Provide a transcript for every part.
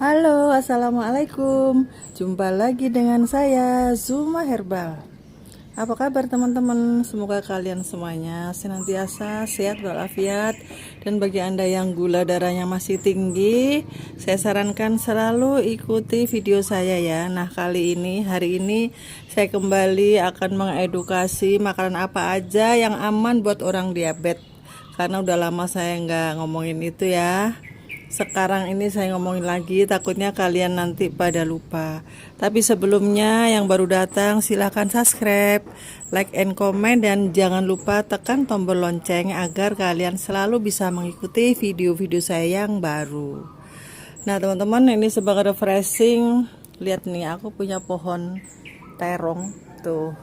Halo, assalamualaikum. Jumpa lagi dengan saya, Zuma Herbal. Apa kabar teman-teman? Semoga kalian semuanya senantiasa sehat walafiat. Dan bagi Anda yang gula darahnya masih tinggi, saya sarankan selalu ikuti video saya ya. Nah, hari ini saya kembali akan mengedukasi makanan apa aja yang aman buat orang diabetes. Karena udah lama saya nggak ngomongin itu ya. Sekarang ini saya ngomongin lagi, takutnya kalian nanti pada lupa. Tapi sebelumnya yang baru datang silahkan subscribe, like and comment, dan jangan lupa tekan tombol lonceng agar kalian selalu bisa mengikuti video-video saya yang baru. Nah teman-teman, ini sebagai refreshing, lihat nih, aku punya pohon terong tuh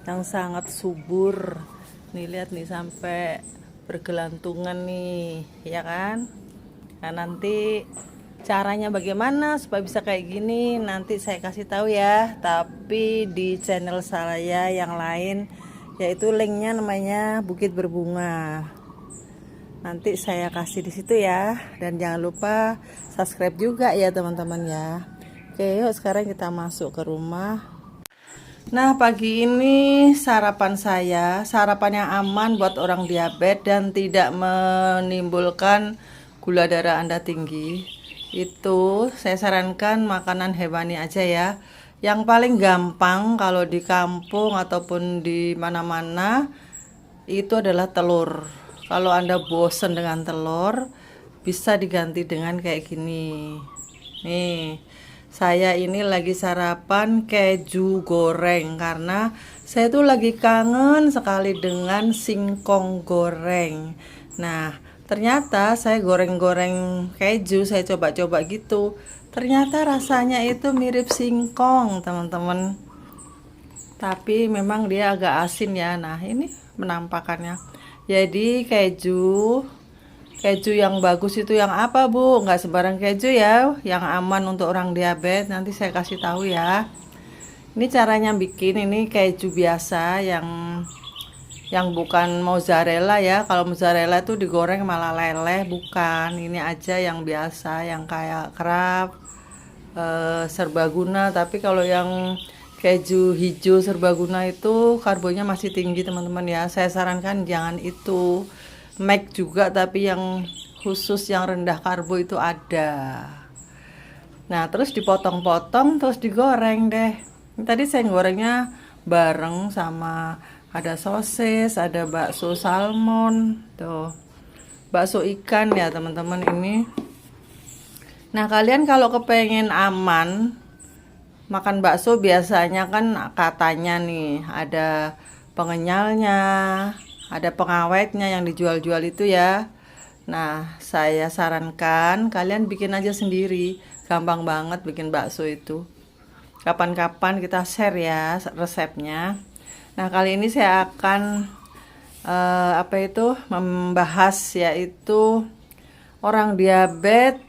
yang sangat subur. Nih lihat nih, sampai bergelantungan nih, ya kan? Nah nanti caranya bagaimana supaya bisa kayak gini nanti saya kasih tahu ya, tapi di channel saya yang lain, yaitu linknya namanya Bukit Berbunga. Nanti saya kasih di situ ya, dan jangan lupa subscribe juga ya teman-teman ya. Oke, yuk sekarang kita masuk ke rumah. Nah pagi ini sarapan saya, sarapan yang aman buat orang diabetes dan tidak menimbulkan gula darah Anda tinggi. Itu saya sarankan makanan hewani aja ya. Yang paling gampang kalau di kampung ataupun di mana-mana itu adalah telur. Kalau Anda bosen dengan telur, bisa diganti dengan kayak gini. Nih, saya ini lagi sarapan keju goreng karena saya tuh lagi kangen sekali dengan singkong goreng. Nah, ternyata saya goreng-goreng keju, saya coba-coba gitu. Ternyata rasanya itu mirip singkong, teman-teman. Tapi memang dia agak asin ya. Nah, ini penampakannya. Jadi keju yang bagus itu yang apa, Bu? Nggak sembarang keju ya, yang aman untuk orang diabetes. Nanti saya kasih tahu ya. Ini caranya bikin, ini keju biasa yang bukan mozzarella ya. Kalau mozzarella itu digoreng malah leleh, bukan. Ini aja yang biasa, yang kayak Kraft, serbaguna. Tapi kalau yang keju hijau serbaguna itu karbonya masih tinggi teman-teman ya. Saya sarankan jangan itu. Mac juga, tapi yang khusus yang rendah karbo itu ada. Nah terus dipotong-potong, terus digoreng deh. Ini tadi saya gorengnya bareng sama ada sosis, ada bakso salmon, tuh bakso ikan ya teman-teman ini. Nah kalian kalau kepengen aman makan bakso, biasanya kan katanya nih ada pengenyalnya, ada pengawetnya yang dijual-jual itu ya. Nah saya sarankan kalian bikin aja sendiri, gampang banget bikin bakso itu. Kapan-kapan kita share ya resepnya. Nah kali ini saya akan membahas yaitu orang diabetes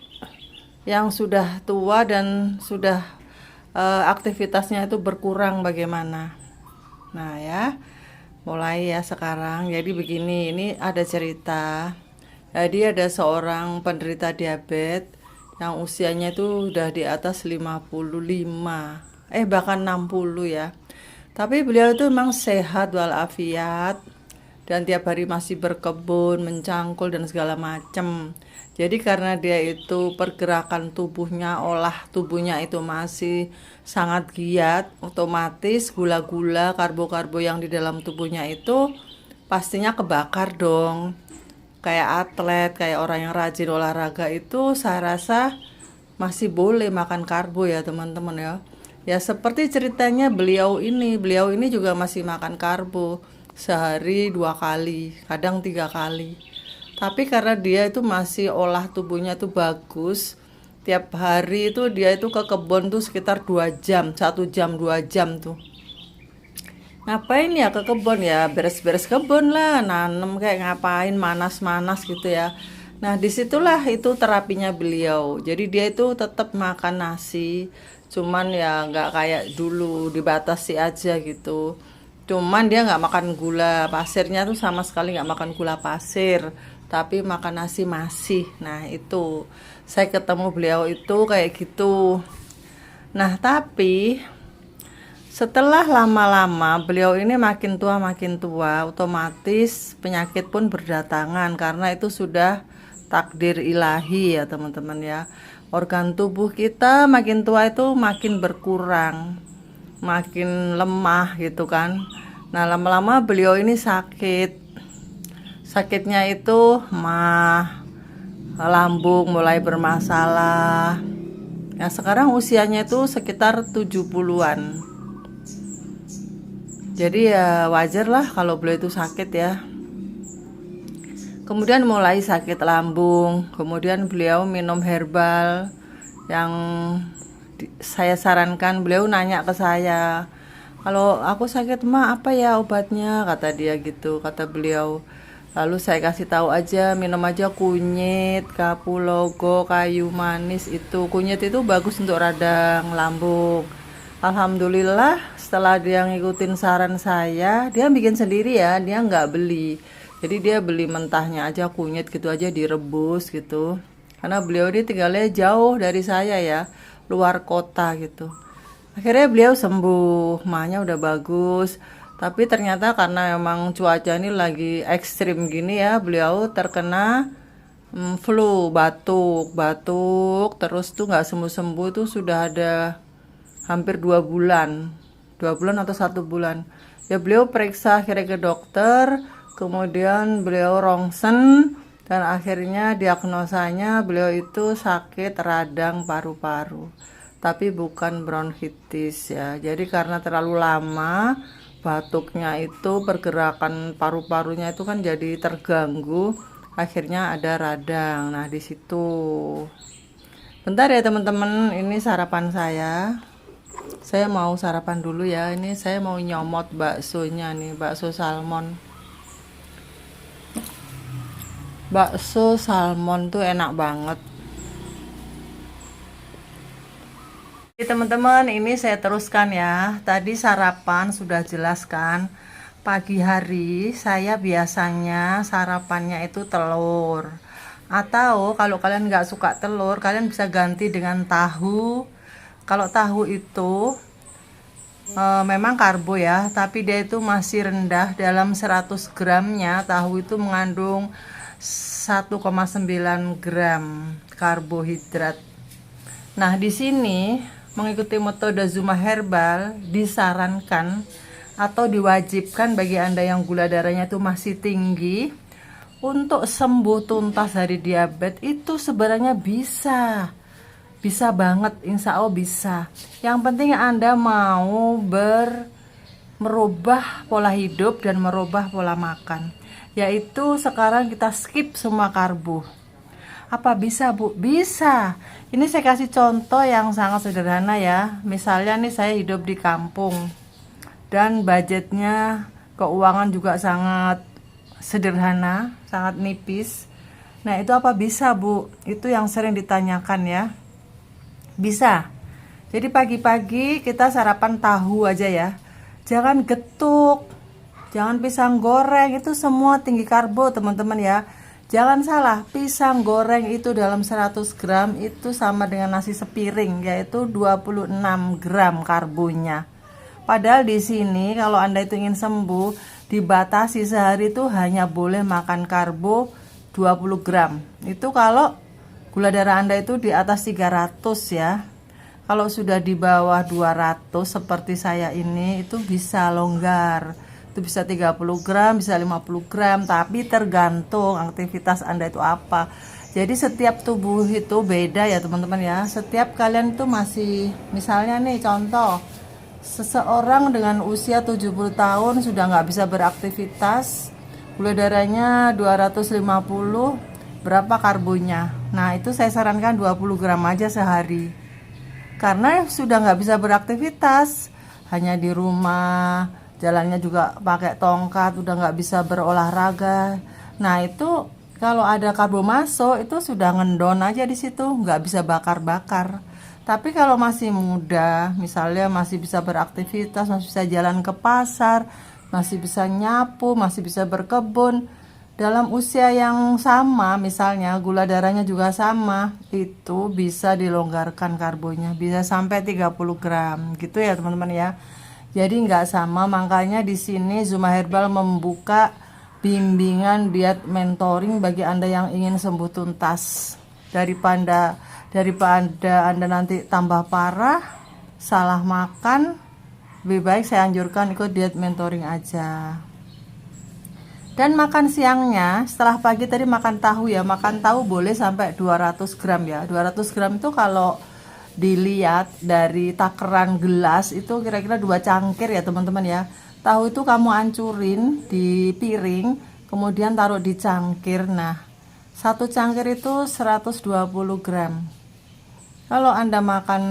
yang sudah tua dan sudah aktivitasnya itu berkurang bagaimana. Nah ya, mulai ya sekarang. Jadi begini, ini ada cerita. Jadi ada seorang penderita diabetes yang usianya itu udah di atas 55, bahkan 60 ya. Tapi beliau itu memang sehat walafiat dan tiap hari masih berkebun, mencangkul dan segala macam. Jadi karena dia itu pergerakan tubuhnya, olah tubuhnya itu masih sangat giat, otomatis gula-gula, karbo-karbo yang di dalam tubuhnya itu pastinya kebakar dong. Kayak atlet, kayak orang yang rajin olahraga itu saya rasa masih boleh makan karbo ya teman-teman ya. Ya seperti ceritanya beliau ini juga masih makan karbo sehari 2 kali, kadang 3 kali. Tapi karena dia itu masih olah tubuhnya tuh bagus, tiap hari itu dia itu ke kebun tuh sekitar 2 jam, 1 jam 2 jam tuh. Ngapain ya ke kebun ya, beres-beres kebun lah, nanem kayak ngapain, manas-manas gitu ya. Nah disitulah itu terapinya beliau. Jadi dia itu tetap makan nasi, cuman ya nggak kayak dulu dibatasi aja gitu. Cuman dia nggak makan gula pasirnya tuh, sama sekali nggak makan gula pasir, tapi makan nasi masih. Nah itu saya ketemu beliau itu kayak gitu. Nah tapi setelah lama-lama beliau ini makin tua, otomatis penyakit pun berdatangan karena itu sudah takdir ilahi ya teman-teman ya. Organ tubuh kita makin tua itu makin berkurang, makin lemah gitu kan. Nah lama-lama beliau ini sakit. Sakitnya itu lambung mulai bermasalah. Nah sekarang usianya itu sekitar 70-an. Jadi ya wajar lah kalau beliau itu sakit ya. Kemudian mulai sakit lambung, kemudian beliau minum herbal yang saya sarankan. Beliau nanya ke saya, kalau aku sakit mah apa ya obatnya, kata dia gitu, kata beliau. Lalu saya kasih tahu aja, minum aja kunyit, kapulaga, kayu manis itu. Kunyit itu bagus untuk radang lambung. Alhamdulillah setelah dia ngikutin saran saya, dia bikin sendiri ya, dia nggak beli. Jadi dia beli mentahnya aja, kunyit gitu aja direbus gitu. Karena beliau ini tinggalnya jauh dari saya ya, luar kota gitu. Akhirnya beliau sembuh, mahnya udah bagus. Tapi ternyata karena emang cuaca ini lagi ekstrim gini ya, beliau terkena flu, batuk, terus tuh nggak sembuh-sembuh tuh sudah ada hampir 2 bulan atau 1 bulan ya. Beliau periksa akhirnya ke dokter, kemudian beliau rongsen, dan akhirnya diagnosanya beliau itu sakit radang paru-paru, tapi bukan bronkitis ya. Jadi karena terlalu lama batuknya itu, pergerakan paru-parunya itu kan jadi terganggu, akhirnya ada radang. Nah di situ. Bentar ya teman-teman, ini sarapan saya. Saya mau sarapan dulu ya. Ini saya mau nyomot baksonya nih, bakso salmon. Bakso salmon tuh enak banget. Oke teman-teman, ini saya teruskan ya. Tadi sarapan sudah jelaskan. Pagi hari saya biasanya sarapannya itu telur. Atau kalau kalian nggak suka telur, kalian bisa ganti dengan tahu. Kalau tahu itu memang karbo ya, tapi dia itu masih rendah. Dalam 100 gramnya tahu itu mengandung 1,9 gram karbohidrat. Nah di sini mengikuti metode Zuma Herbal disarankan atau diwajibkan bagi Anda yang gula darahnya itu masih tinggi untuk sembuh tuntas dari diabetes. Itu sebenarnya bisa banget, insya Allah bisa. Yang penting Anda mau merubah pola hidup dan merubah pola makan, yaitu sekarang kita skip semua karbo. Apa bisa Bu? Bisa. Ini saya kasih contoh yang sangat sederhana ya. Misalnya nih saya hidup di kampung dan budgetnya, keuangan juga sangat sederhana, sangat nipis. Nah itu apa bisa Bu? Itu yang sering ditanyakan ya. Bisa. Jadi pagi-pagi kita sarapan tahu aja ya. Jangan getuk, jangan pisang goreng, itu semua tinggi karbo teman-teman ya. Jangan salah, pisang goreng itu dalam 100 gram itu sama dengan nasi sepiring, yaitu 26 gram karbonya. Padahal di sini kalau Anda itu ingin sembuh, dibatasi sehari itu hanya boleh makan karbo 20 gram. Itu kalau gula darah Anda itu di atas 300 ya. Kalau sudah di bawah 200 seperti saya ini, itu bisa longgar. Itu bisa 30 gram, bisa 50 gram, tapi tergantung aktivitas Anda itu apa. Jadi setiap tubuh itu beda ya teman-teman ya. Setiap kalian itu masih, misalnya nih contoh, seseorang dengan usia 70 tahun sudah nggak bisa beraktivitas, gula darahnya 250, berapa karbonya? Nah itu saya sarankan 20 gram aja sehari. Karena sudah nggak bisa beraktivitas, hanya di rumah, jalannya juga pakai tongkat, udah nggak bisa berolahraga. Nah itu kalau ada karbo masuk itu sudah ngendon aja di situ, nggak bisa bakar-bakar. Tapi kalau masih muda, misalnya masih bisa beraktivitas, masih bisa jalan ke pasar, masih bisa nyapu, masih bisa berkebun. Dalam usia yang sama, misalnya gula darahnya juga sama, itu bisa dilonggarkan karbonya, bisa sampai 30 gram gitu ya teman-teman ya. Jadi nggak sama, makanya di sini Zuma Herbal membuka bimbingan diet mentoring bagi Anda yang ingin sembuh tuntas. Daripada Anda nanti tambah parah, salah makan, lebih baik saya anjurkan ikut diet mentoring aja. Dan makan siangnya, setelah pagi tadi makan tahu ya, makan tahu boleh sampai 200 gram ya. 200 gram itu kalau dilihat dari takaran gelas itu kira-kira 2 cangkir ya teman-teman ya. Tahu itu kamu ancurin di piring, kemudian taruh di cangkir. Nah, satu cangkir itu 120 gram. Kalau Anda makan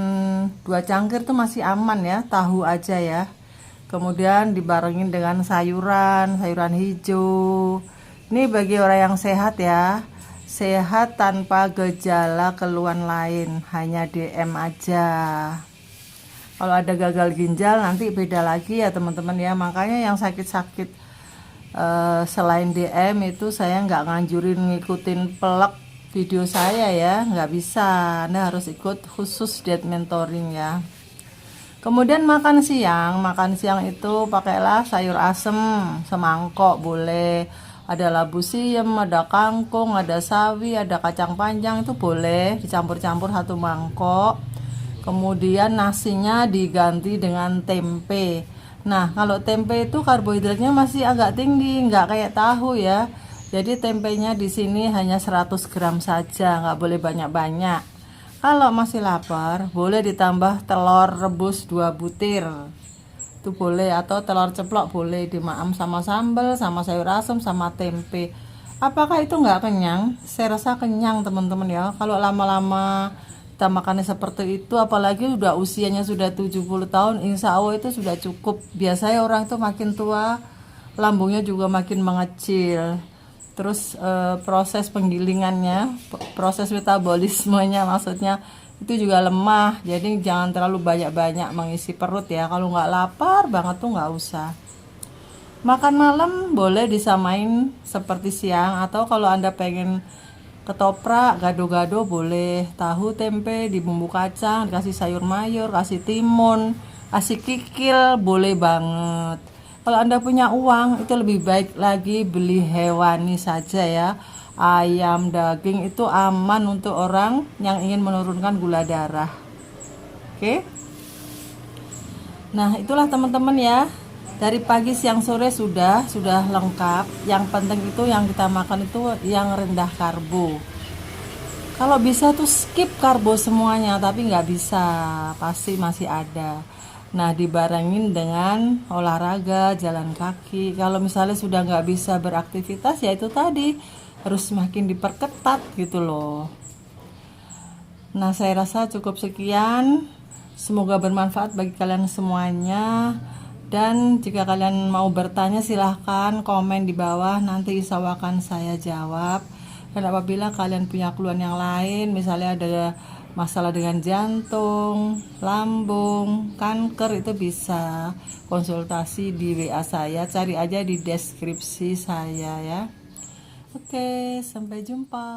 2 cangkir itu masih aman ya, tahu aja ya. Kemudian dibarengin dengan sayuran hijau. Ini bagi orang yang sehat ya. Sehat tanpa gejala keluhan lain, hanya DM aja. Kalau ada gagal ginjal nanti beda lagi ya teman-teman ya. Makanya yang sakit-sakit selain DM itu saya nggak nganjurin ngikutin pelek video saya ya, nggak bisa. Anda harus ikut khusus diet mentoring ya. Kemudian makan siang itu pakailah sayur asem semangkok boleh, ada labu siam, ada kangkung, ada sawi, ada kacang panjang, itu boleh dicampur-campur satu mangkok. Kemudian nasinya diganti dengan tempe. Nah, kalau tempe itu karbohidratnya masih agak tinggi, nggak kayak tahu ya. Jadi tempenya di sini hanya 100 gram saja, nggak boleh banyak-banyak. Kalau masih lapar, boleh ditambah telur rebus 2 butir. Itu boleh, atau telur ceplok boleh dimaem sama sambal, sama sayur asem, sama tempe. Apakah itu nggak kenyang? Saya rasa kenyang teman-teman ya. Kalau lama-lama kita makannya seperti itu, apalagi udah usianya sudah 70 tahun, insya Allah itu sudah cukup. Biasanya orang itu makin tua, lambungnya juga makin mengecil. Terus proses penggilingannya, proses metabolismenya maksudnya itu juga lemah. Jadi jangan terlalu banyak-banyak mengisi perut ya. Kalau nggak lapar banget tuh nggak usah. Makan malam boleh disamain seperti siang, atau kalau Anda pengen ketoprak, gado-gado boleh. Tahu tempe di bumbu kacang, dikasih sayur mayur, kasih timun, kasih kikil, boleh banget. Kalau Anda punya uang, itu lebih baik lagi beli hewani saja ya. Ayam, daging itu aman untuk orang yang ingin menurunkan gula darah. Oke. Nah, itulah teman-teman ya. Dari pagi, siang, sore sudah lengkap. Yang penting itu yang kita makan itu yang rendah karbo. Kalau bisa tuh skip karbo semuanya, tapi nggak bisa, pasti masih ada. Nah, dibarengin dengan olahraga, jalan kaki. Kalau misalnya sudah nggak bisa beraktivitas, ya itu tadi harus semakin diperketat gitu loh. Nah, saya rasa cukup sekian. Semoga bermanfaat bagi kalian semuanya. Dan jika kalian mau bertanya, silahkan komen di bawah, nanti insya Allah akan saya jawab. Dan apabila kalian punya keluhan yang lain, misalnya ada masalah dengan jantung, lambung, kanker, itu bisa konsultasi di WA saya, cari aja di deskripsi saya ya. Oke, sampai jumpa.